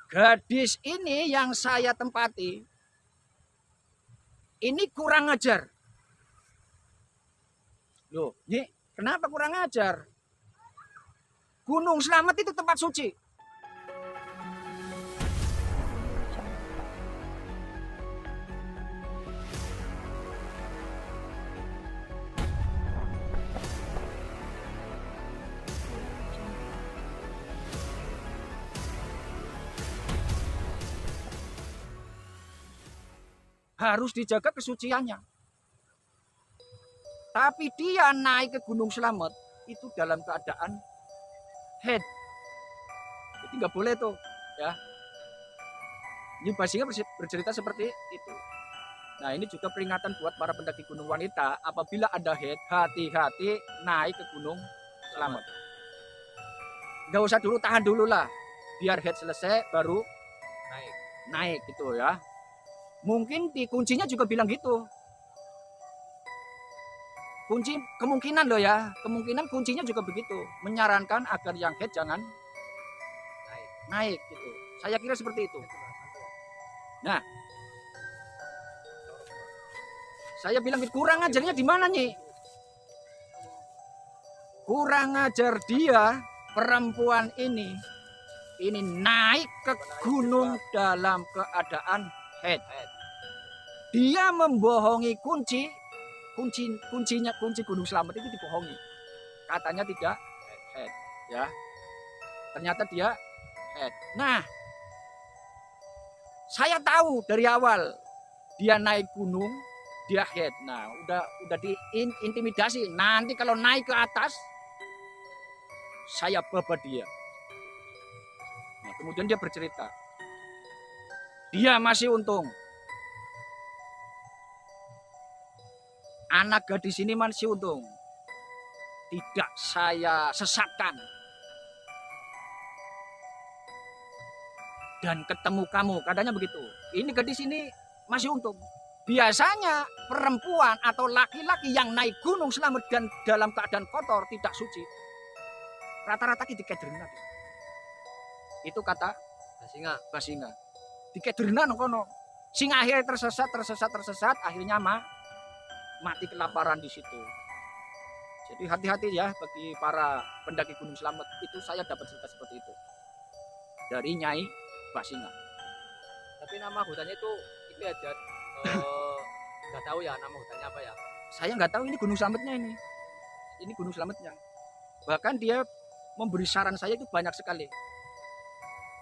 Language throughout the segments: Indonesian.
Gadis ini yang saya tempati, ini kurang ajar. Loh, ini kenapa kurang ajar? Gunung Slamet itu tempat suci. Harus dijaga kesuciannya. Tapi dia naik ke Gunung Slamet itu dalam keadaan head. Jadi nggak boleh tuh, ya. Ini Basinga bercerita seperti itu. Nah, ini juga peringatan buat para pendaki gunung wanita, apabila ada head, hati-hati naik ke Gunung Slamet. Nggak usah dulu, tahan dulu lah, biar head selesai baru naik gitu ya. Mungkin di kuncinya juga bilang gitu. Kunci kemungkinan loh ya, kemungkinan kuncinya juga begitu, menyarankan agar yang head jangan naik gitu. Saya kira seperti itu. Nah, saya bilang kurang ajarnya di mana nih? Kurang ajar dia, perempuan ini naik ke gunung dalam keadaan head. Dia membohongi kunci Gunung Slamet itu dibohongi. Katanya tidak head, ya. Ternyata dia head. Nah, saya tahu dari awal dia naik gunung, dia head. Nah, udah diintimidasi. Nanti kalau naik ke atas, saya babat dia. Nah, kemudian dia bercerita. Dia masih untung. Anak gadis ini masih untung. Tidak saya sesatkan. Dan ketemu kamu, katanya begitu. Ini gadis ini masih untung. Biasanya perempuan atau laki-laki yang naik Gunung Slamet dan dalam keadaan kotor, tidak suci, rata-rata dikederna. Itu kata Basinga. Dikederna kono. Sing akhirnya tersesat, akhirnya mati kelaparan di situ. Jadi hati-hati ya bagi para pendaki Gunung Slamet. Itu saya dapat cerita seperti itu dari Nyai Basinga. Tapi nama hutannya itu aja nggak tahu ya nama hutannya apa ya. Saya nggak tahu ini Gunung Slametnya ini. Ini Gunung Slametnya. Bahkan dia memberi saran saya itu banyak sekali.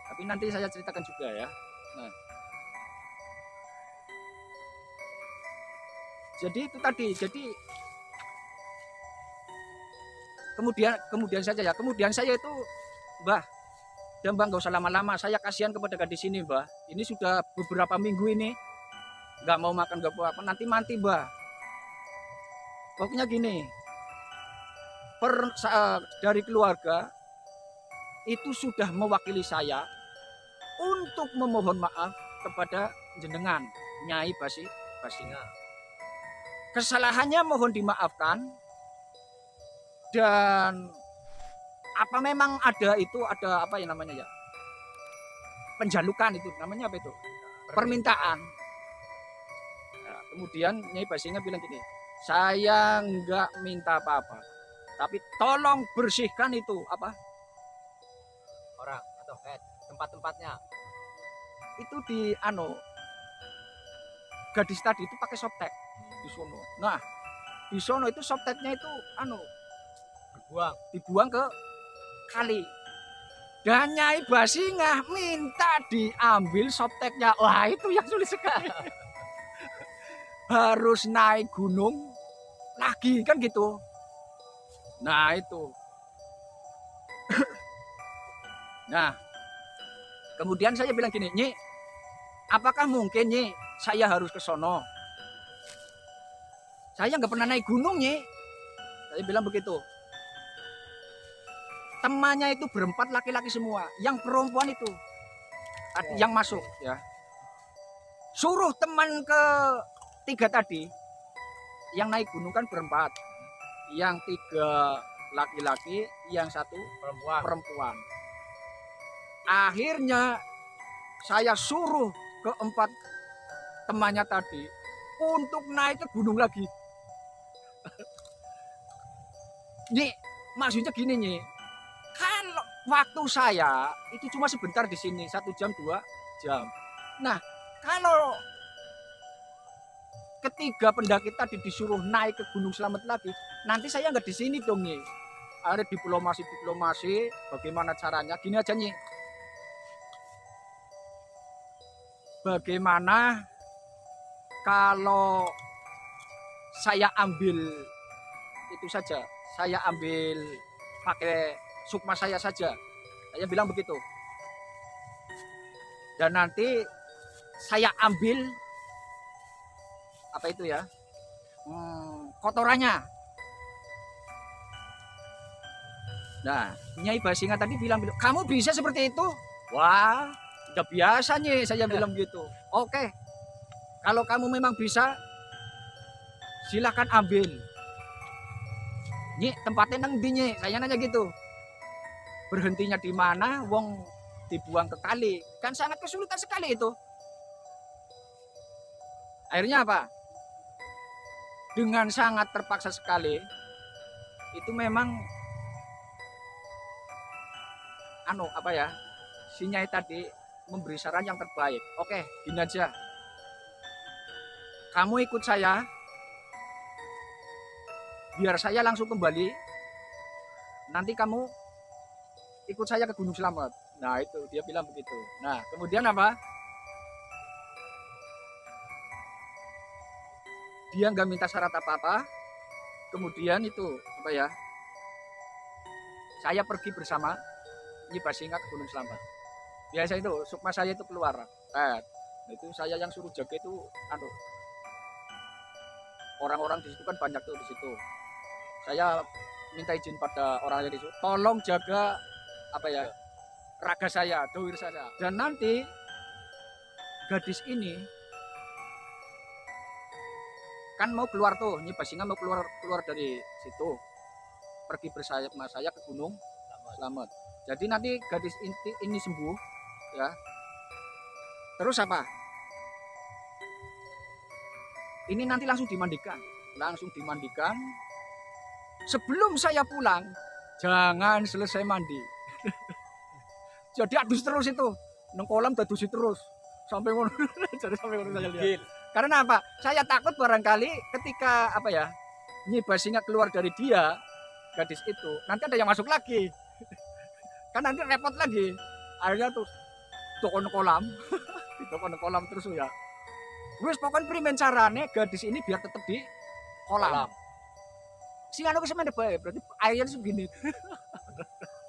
Tapi nanti saya ceritakan juga ya. Nah, jadi itu tadi. Jadi kemudian saya itu, Mbah, dan Mbah nggak usah lama-lama. Saya kasihan kepada gadis ini, Mbah. Ini sudah beberapa minggu ini nggak mau makan, nggak apa-apa. Nanti mati, Mbah. Pokoknya gini, dari keluarga itu sudah mewakili saya untuk memohon maaf kepada jenengan Nyai Basinga. Kesalahannya mohon dimaafkan, dan apa memang ada apa ya namanya ya, penjalukan itu namanya apa itu, permintaan. Nah, kemudian Nyai Basinga bilang gini, saya nggak minta apa-apa, tapi tolong bersihkan itu apa orang atau head tempat-tempatnya itu di gadis tadi itu pakai softtek di sono. Nah, di sono itu softteknya itu dibuang ke kali. Dan Nyai Basinga minta diambil softteknya. Wah, itu yang sulit sekali. Harus naik gunung lagi kan gitu. Nah, itu. Nah, kemudian saya bilang gini, Nyi, apakah mungkin, Nyi, saya harus ke sono? Saya nggak pernah naik gunung, Nyi. Saya bilang begitu. Temannya itu berempat laki-laki semua. Yang perempuan itu yang masuk ya. Suruh teman ketiga tadi, yang naik gunung kan berempat. Yang 3 laki-laki, yang 1 perempuan. Akhirnya saya suruh keempat temannya tadi untuk naik ke gunung lagi. Nih, maksudnya gini nih, kalau waktu saya itu cuma sebentar di sini, 1 jam 2 jam. Nah, kalau ketiga pendaki tadi disuruh naik ke Gunung Slamet lagi, nanti saya nggak di sini dong nih. Ada diplomasi, bagaimana caranya? Gini aja nih. Bagaimana kalau saya ambil itu saja, saya ambil pakai sukma saya saja. Saya bilang begitu. Dan nanti saya ambil apa itu ya? Kotorannya. Nah, Nyai Basinga tadi bilang, kamu bisa seperti itu? Wah, udah biasa nih, saya bilang gitu. Oke, kalau kamu memang bisa, silakan ambil. Nyi, tempatnya nang di Nyi, saya nanya gitu. Berhentinya di mana? Wong dibuang ke kali, kan sangat kesulitan sekali itu. Akhirnya apa? Dengan sangat terpaksa sekali, itu memang apa ya, si Nyai tadi memberi saran yang terbaik. Oke, gini aja, kamu ikut saya, biar saya langsung kembali, nanti kamu ikut saya ke Gunung Slamet. Nah itu dia bilang begitu. Nah kemudian apa, dia nggak minta syarat apa-apa. Kemudian itu apa ya, saya pergi bersama Nyi Basinga ke Gunung Slamet. Biasa itu sukma saya itu keluar. Itu saya yang suruh jaga itu orang-orang di situ kan banyak tuh di situ. Saya minta izin pada orang yang di situ, tolong jaga apa ya, raga saya, dohir saya. Dan nanti gadis ini kan mau keluar tuh, Nyi Basinga mau keluar dari situ, pergi bersama saya ke Gunung Slamet. Jadi nanti gadis ini sembuh, ya. Terus apa? Ini nanti langsung dimandikan. Sebelum saya pulang, jangan selesai mandi. Jadi adus terus itu, nang kolam dadusi terus sampai ngono. Jadi sampai ngono saya lihat. Karena apa? Saya takut barangkali ketika apa ya, Nyi Basinga keluar dari dia, gadis itu, nanti ada yang masuk lagi. Kan nanti repot lagi. Akhirnya tuh tokon kolam, tokon kolam terus ya. Wes pokoknya primen carane gadis ini biar tetap di kolam. Si anu ke semen bae, berarti airnya segini.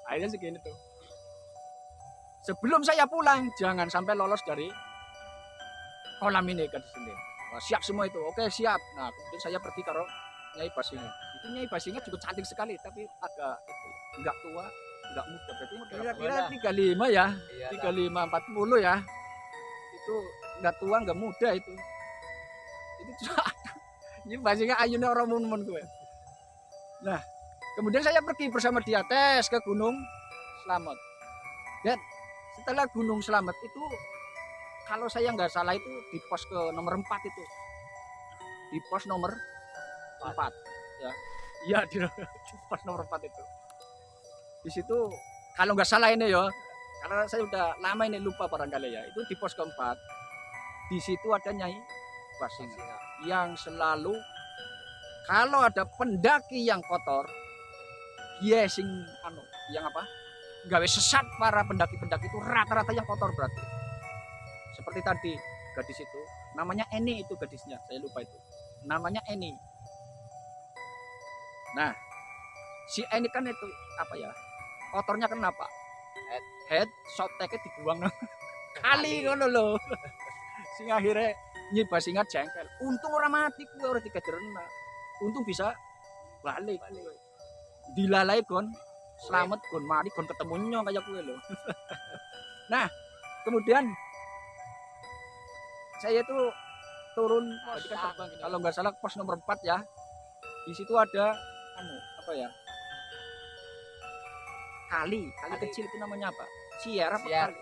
Airnya segini tuh. Sebelum saya pulang, jangan sampai lolos dari kolam ini gadis ini. Wah, siap semua itu. Oke, siap. Nah, kemudian saya pergi karo Nyai Basinga. Itu Nyai Basinga juga cantik sekali, tapi agak itu enggak tua, enggak muda. Berarti kira-kira 35 ya. 35 40 ya. Itu enggak tua, enggak muda itu. Itu Nyai Basinga ayune orang mun-mun gue. Nah, kemudian saya pergi bersama dia tes ke Gunung Slamet. Dan setelah Gunung Slamet itu, kalau saya nggak salah itu di pos ke nomor 4 itu. Di pos nomor 4 ya. Iya di pos nomor 4 itu. Di situ kalau nggak salah ini ya, karena saya udah lama ini lupa barangkali ya. Itu di pos keempat. Di situ ada Nyai Basinga yang selalu kalau ada pendaki yang kotor, dia yang apa? Gawe sesat para pendaki-pendaki itu rata-rata yang kotor berarti. Seperti tadi gadis itu, namanya Eni itu gadisnya, saya lupa itu. Namanya Eni. Nah, si Eni kan itu apa ya? Kotornya kenapa? Head softteknya dibuang kali ngono lho. Sing akhirnya Nyi Basinga jengkel. Untung orang mati kuwi ora dikejerna. Untung bisa balik. Dilalai gon selamat gon mari gon ketemunya kayak kuwi lho. Nah, kemudian saya itu turun kan kalau nggak salah pos nomor 4 ya. Di situ ada apa ya? Kali kecil itu namanya apa? Siar apa kali?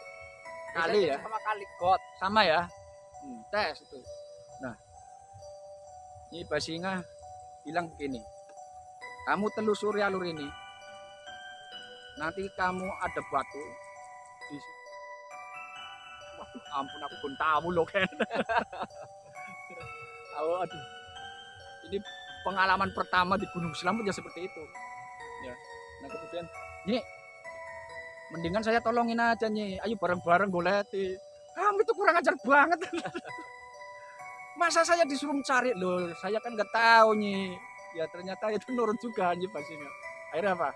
kali ya. Sama kali got. Sama ya. Tes itu. Nah, ini Basinga bilang begini. Kamu telusuri alur ini. Nanti kamu ada batu di waduh, ampun aku pun tahu loh kan. Aduh. Ini pengalaman pertama di Gunung Slamet ya seperti itu. Ya. Nah, kemudian, Nyi, mendingan saya tolongin aja Nyi. Ayo bareng-bareng goleti. Kamu itu kurang ajar banget. Masa saya disuruh cari loh, saya kan nggak tahu Nyi. Ya ternyata itu nurut juga Nyi Basinga. Akhirnya apa?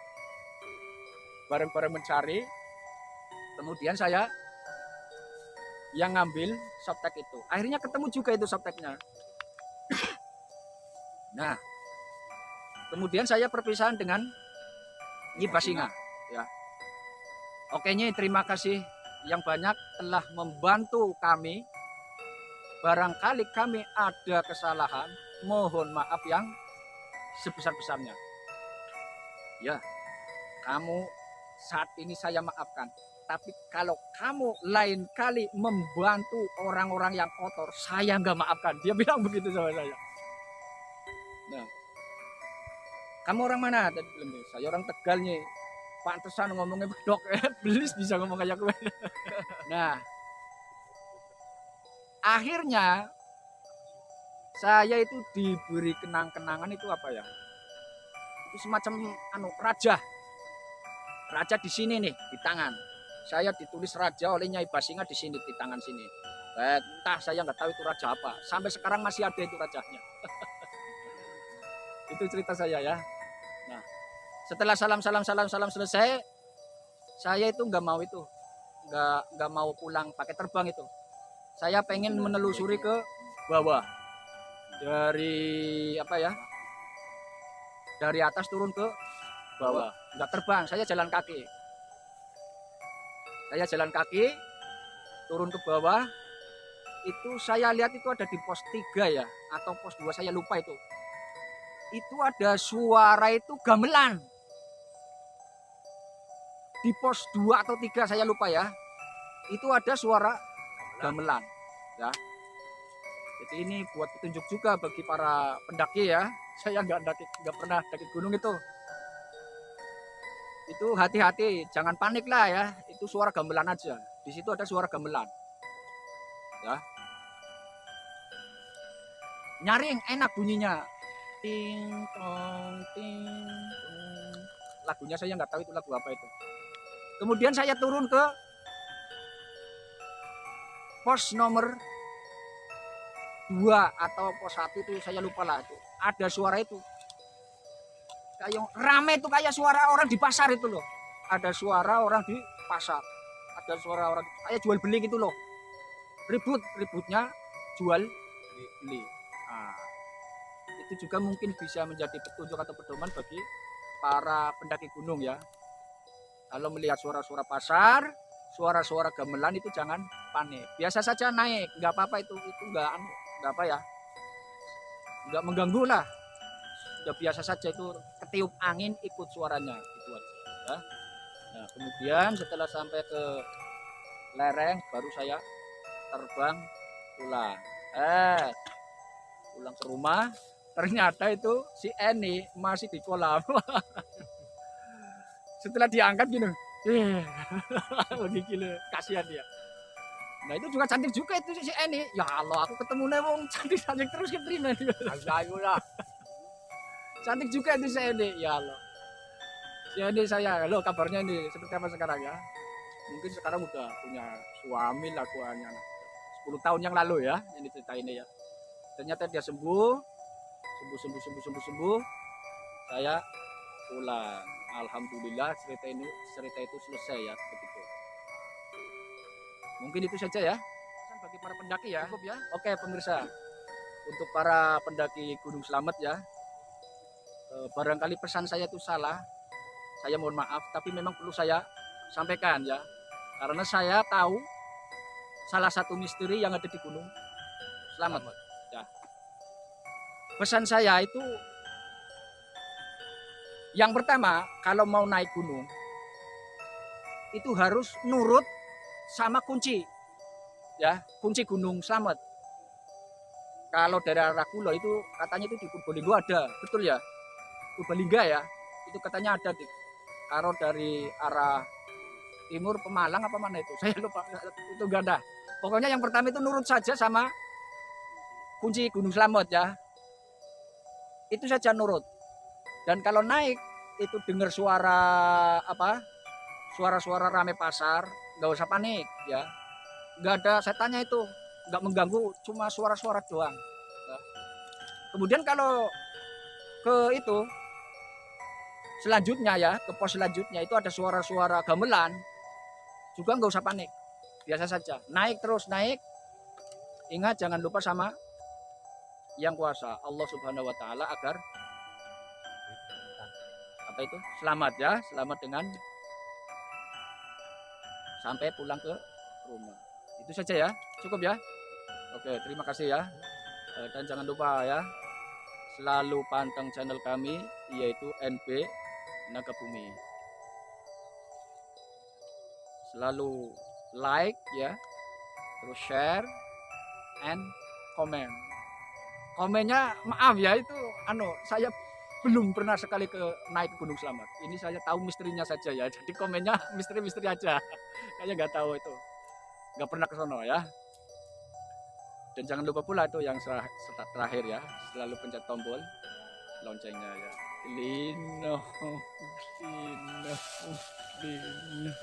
Bareng-bareng mencari. Kemudian saya yang ngambil softtek itu. Akhirnya ketemu juga itu softteknya. Nah, kemudian saya perpisahan dengan Nyi Basinga. Ya. Oke Nyi, terima kasih yang banyak telah membantu kami. Barangkali kami ada kesalahan, mohon maaf yang sebesar-besarnya. Ya, kamu saat ini saya maafkan. Tapi kalau kamu lain kali membantu orang-orang yang kotor, saya nggak maafkan. Dia bilang begitu sama saya. Nah, kamu orang mana? Tadi bilang, saya orang Tegal Nyi. Pantesan ngomongnya bedok, belis bisa ngomong kayak gue. Nah, akhirnya saya itu diberi kenang-kenangan itu apa ya? Itu semacam raja. Raja di sini nih, di tangan. Saya ditulis raja oleh Nyai Basinga di sini, di tangan sini. Entah saya nggak tahu itu raja apa. Sampai sekarang masih ada itu rajanya. Itu cerita saya ya. Nah, setelah salam selesai, saya itu nggak mau itu, nggak mau pulang pakai terbang itu. Saya pengen menelusuri ke bawah dari apa ya? Dari atas turun ke bawah. Nggak terbang, saya jalan kaki. Saya jalan kaki turun ke bawah. Itu saya lihat itu ada di pos 3 ya, atau pos 2 saya lupa itu. Itu ada suara itu gamelan. Di pos 2 atau 3 saya lupa ya. Itu ada suara gamelan. Ya. Jadi ini buat petunjuk juga bagi para pendaki ya. Saya nggak pernah daki gunung itu. Itu hati-hati, jangan panik lah ya. Itu suara gamelan aja. Di situ ada suara gamelan. Ya. Nyaring enak bunyinya. Ting tong ting tong. Lagunya saya nggak tahu itu lagu apa itu. Kemudian saya turun ke pos nomor 2 atau pos 1 itu saya lupa lah itu. Ada suara itu. Kayak rame itu kayak suara orang di pasar itu loh. Ada suara orang di pasar. Ada suara orang kayak jual beli gitu loh. Ributnya jual beli. Nah, itu juga mungkin bisa menjadi petunjuk atau pedoman bagi para pendaki gunung ya. Kalau melihat suara-suara pasar, suara-suara gamelan itu jangan panik. Biasa saja naik, nggak apa-apa itu nggak apa ya, nggak mengganggu lah. Sudah biasa saja itu ketiup angin ikut suaranya itu aja. Ya. Nah, kemudian setelah sampai ke lereng baru saya terbang pulang. Pulang ke rumah. Ternyata itu si Eni masih di kolam. Setelah diangkat gini, lagi gila, kasihan dia. Nah itu juga cantik juga itu si Eni. Ya Allah, aku ketemu wong cantik terus keterima dia. Alhamdulillah. Cantik juga itu si Eni. Ya Allah. Si Eni saya, halo kabarnya ini seperti apa sekarang ya? Mungkin sekarang udah punya suami lah kuahnya. 10 tahun yang lalu ya, ini cerita ini ya. Ternyata dia sembuh. Saya pulang. Alhamdulillah cerita itu selesai ya begitu. Mungkin itu saja ya. Bagi para pendaki ya. Cukup ya. Oke pemirsa. Untuk para pendaki Gunung Slamet ya. Barangkali pesan saya itu salah. Saya mohon maaf tapi memang perlu saya sampaikan ya. Karena saya tahu salah satu misteri yang ada di Gunung Slamet. Ya. Pesan saya itu yang pertama, kalau mau naik gunung itu harus nurut sama kunci. Ya, kunci Gunung Slamet. Kalau dari arah Kulon itu katanya itu di Purbalingga ada, betul ya? Purbalingga ya, itu katanya ada. Kalau dari arah timur Pemalang apa mana itu? Saya lupa, itu enggak ada. Pokoknya yang pertama itu nurut saja sama kunci Gunung Slamet ya. Itu saja nurut. Dan kalau naik itu dengar suara apa? Suara-suara rame pasar, nggak usah panik ya. Nggak ada setannya itu, nggak mengganggu, cuma suara-suara doang. Ya. Kemudian kalau ke itu selanjutnya ya, ke pos selanjutnya itu ada suara-suara gamelan, juga nggak usah panik, biasa saja. Naik terus naik, ingat jangan lupa sama yang kuasa Allah Subhanahu Wa Taala agar apa itu selamat ya, selamat dengan sampai pulang ke rumah. Itu saja ya, cukup ya. Oke, terima kasih ya. Dan jangan lupa ya, selalu panteng channel kami yaitu NB Naga Bumi. Selalu like ya, terus share and comment. Komennya maaf ya itu saya belum pernah sekali naik Gunung Slamet. Ini saya tahu misterinya saja ya. Jadi komennya misteri-misteri aja. Saya nggak tahu itu. Nggak pernah ke sono ya. Dan jangan lupa pula itu yang terakhir ya. Selalu pencet tombol loncengnya ya. Lino. Lino.